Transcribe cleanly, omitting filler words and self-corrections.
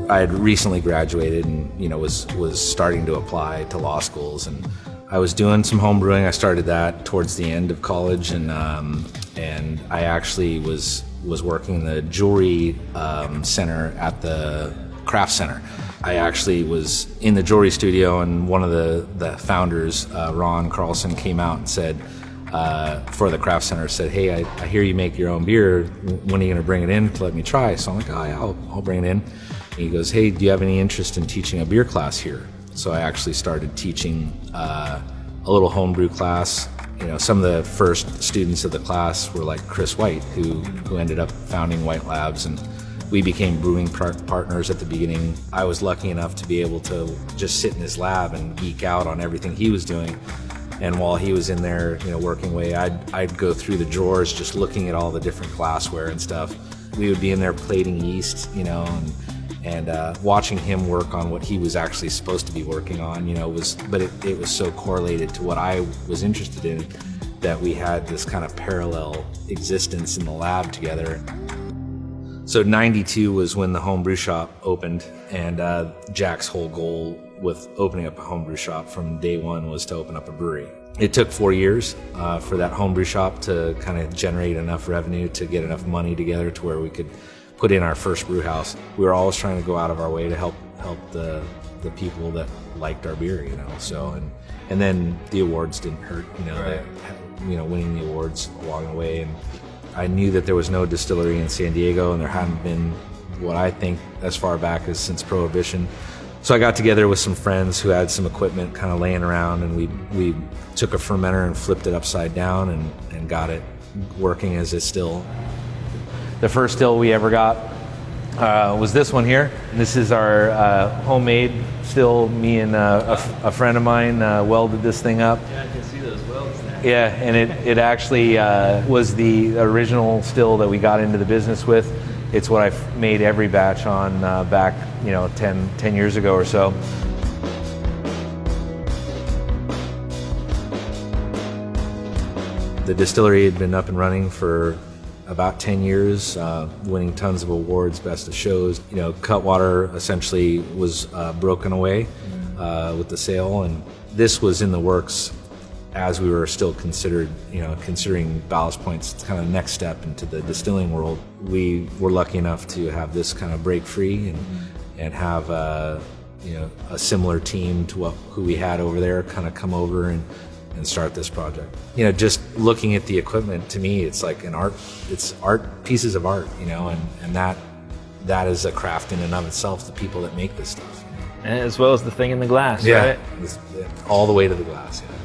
I had recently graduated and, you know, was starting to apply to law schools, and I was doing some home brewing. I started that towards the end of college, and I actually was working in the jewelry center at the craft center. I actually was in the jewelry studio, and one of the founders, Ron Carlson, came out and said, for the craft center, said, "Hey, I hear you make your own beer. When are you going to bring it in to let me try?" So I'm like, "Oh yeah, I'll bring it in." And he goes, "Hey, do you have any interest in teaching a beer class here?" So I actually started teaching a little homebrew class. You know, some of the first students of the class were like Chris White, who ended up founding White Labs, and we became brewing partners at the beginning. I was lucky enough to be able to just sit in his lab and geek out on everything he was doing. And while he was in there, you know, working away, I'd go through the drawers just looking at all the different glassware and stuff. We would be in there plating yeast, you know, and watching him work on what he was actually supposed to be working on, you know, it was so correlated to what I was interested in that we had this kind of parallel existence in the lab together. So 92 was when the home brew shop opened, and Jack's whole goal with opening up a home brew shop from day one was to open up a brewery. It took 4 years for that home brew shop to kind of generate enough revenue to get enough money together to where we could put in our first brew house. We were always trying to go out of our way to help the people that liked our beer, you know. So and then the awards didn't hurt, you know. Right. Winning the awards along the way, and I knew that there was no distillery in San Diego, and there hadn't been what I think as far back as since Prohibition. So I got together with some friends who had some equipment kind of laying around, and we took a fermenter and flipped it upside down and got it working as a still. The first still we ever got was this one here. This is our homemade still. Me and a friend of mine welded this thing up. Yeah, I can see those welds there. Yeah, and it actually was the original still that we got into the business with. It's what I made every batch on back, you know, 10 years ago or so. The distillery had been up and running for about 10 years, winning tons of awards, best of shows. You know, Cutwater essentially was broken away with the sale, and this was in the works as we were still considering Ballast Point's kind of next step into the distilling world. We were lucky enough to have this kind of break free and have a similar team to who we had over there kind of come over and start this project. You know, just looking at the equipment, to me, it's like it's art, pieces of art, you know, and that is a craft in and of itself, the people that make this stuff. As well as the thing in the glass, yeah, right? All the way to the glass, yeah.